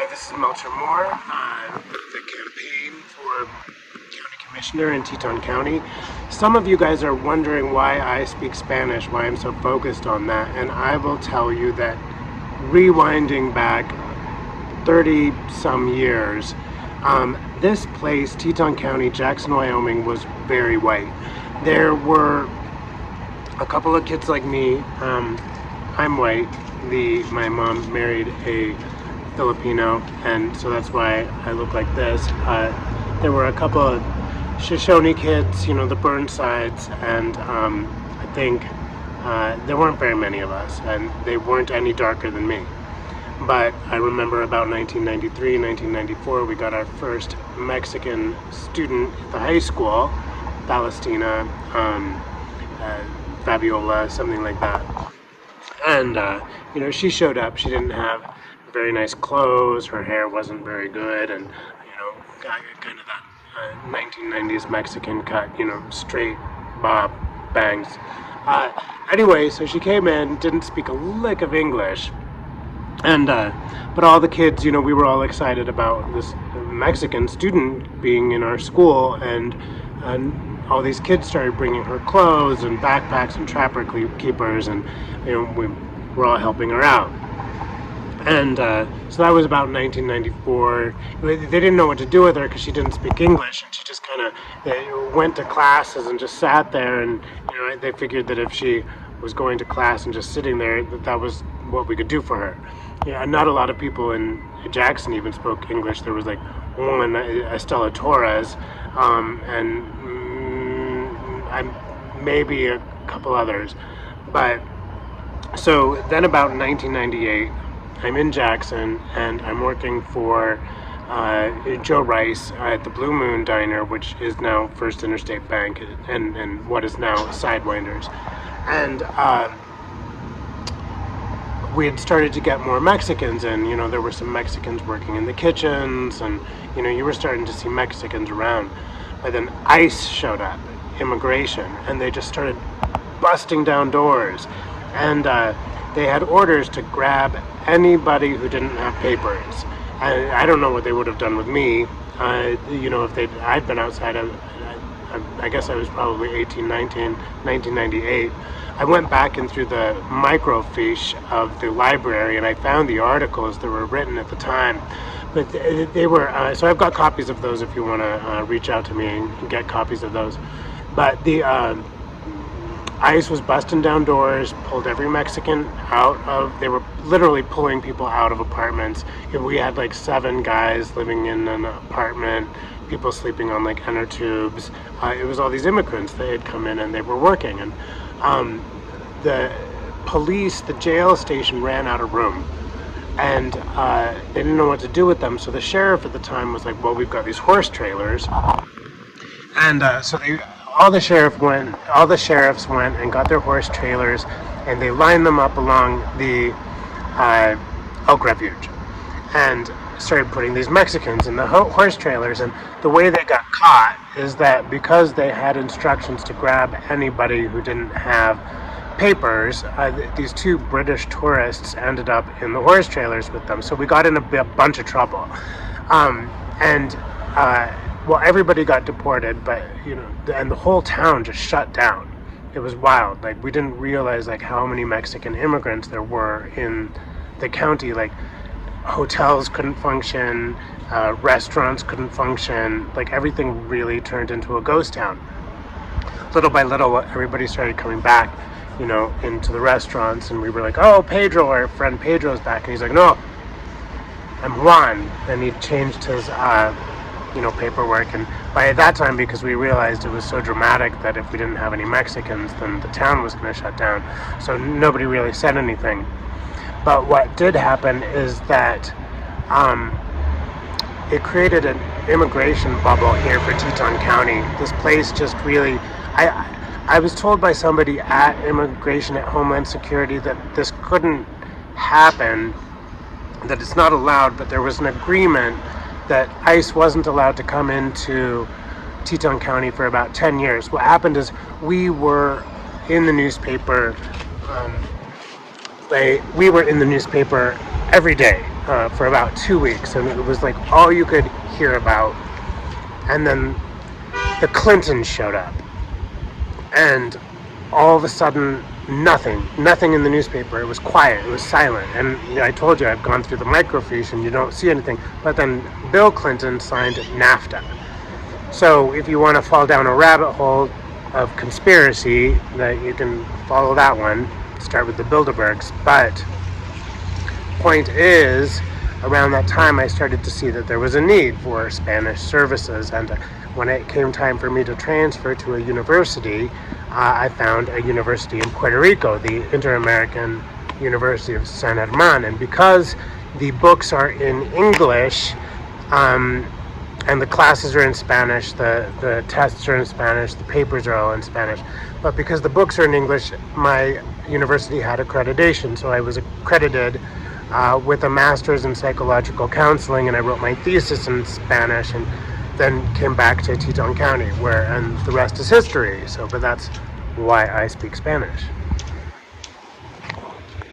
Hi, this is Melchor, the campaign for County Commissioner in Teton County. Some of you guys are wondering why I speak Spanish, why I'm so focused on that, and I will tell you that rewinding back 30 some years, this place, Teton County, Jackson, Wyoming, was very white. There were a couple of kids like me. I'm white. My mom married a Filipino, and so that's why I look like this. There were a couple of Shoshone kids, the Burnsides, and I think there weren't very many of us, and they weren't any darker than me. But I remember about 1993, 1994, we got our first Mexican student at the high school, Palestina, Fabiola, something like that. And, she showed up. She didn't have very nice clothes. Her hair wasn't very good. And, got kind of that 1990s Mexican cut, straight bob bangs. Anyway, so she came in, didn't speak a lick of English. And, but all the kids, we were all excited about this Mexican student being in our school, and all these kids started bringing her clothes and backpacks and trapper keepers, and we were all helping her out. And so that was about 1994. They didn't know what to do with her because she didn't speak English, and she just kind of went to classes and just sat there. And they figured that if she was going to class and just sitting there, that was what we could do for her. Not a lot of people in Jackson even spoke English. There was like one, Estella Torres, and maybe a couple others. But so then about 1998, I'm in Jackson, and I'm working for Joe Rice at the Blue Moon Diner, which is now First Interstate Bank, and what is now Sidewinders. And we had started to get more Mexicans, and there were some Mexicans working in the kitchens, and you were starting to see Mexicans around. But then ICE showed up, immigration, and they just started busting down doors, and they had orders to grab anybody who didn't have papers. I don't know what they would have done with me. If I'd been outside, I guess I was probably 18, 19, 1998. I went back in through the microfiche of the library, and I found the articles that were written at the time. But they were, so I've got copies of those if you want to reach out to me and get copies of those. But the ICE was busting down doors, pulled every Mexican out of, they were literally pulling people out of apartments. We had like 7 guys living in an apartment, people sleeping on like inner tubes. It was all these immigrants. They had come in and they were working. And the police, the jail station ran out of room. And they didn't know what to do with them. So the sheriff at the time was like, well, we've got these horse trailers. And so all the sheriffs went and got their horse trailers, and they lined them up along the elk refuge and started putting these Mexicans in the horse trailers. And the way they got caught is that because they had instructions to grab anybody who didn't have papers, these 2 British tourists ended up in the horse trailers with them. So we got in a bunch of trouble. Well, everybody got deported, but, and the whole town just shut down. It was wild. Like, we didn't realize, like, how many Mexican immigrants there were in the county. Like, hotels couldn't function, restaurants couldn't function. Like, everything really turned into a ghost town. Little by little, everybody started coming back, into the restaurants, and we were like, oh, Pedro, our friend Pedro's back. And he's like, no, I'm Juan. And he changed his paperwork. And by that time, because we realized it was so dramatic that if we didn't have any Mexicans, then the town was going to shut down. So nobody really said anything. But what did happen is that it created an immigration bubble here for Teton County. This place just really, I was told by somebody at immigration at Homeland Security that this couldn't happen, that it's not allowed, but there was an agreement that ICE wasn't allowed to come into Teton County for about 10 years. What happened is we were in the newspaper every day. for about 2 weeks, and it was like all you could hear about. And then the Clintons showed up, and all of a sudden, nothing in the newspaper. It was quiet, it was silent. And I told you, I've gone through the microfiche and you don't see anything. But then Bill Clinton signed NAFTA. So if you want to fall down a rabbit hole of conspiracy, that you can follow that one. Start with the Bilderbergs. But point is, around that time I started to see that there was a need for Spanish services, and when it came time for me to transfer to a university, I found a university in Puerto Rico, the Inter-American University of San Germán. And because the books are in English, and the classes are in Spanish, the tests are in Spanish, the papers are all in Spanish, but because the books are in English, my university had accreditation, so I was accredited with a master's in psychological counseling, and I wrote my thesis in Spanish, and then came back to Teton County, and the rest is history. But that's why I speak Spanish.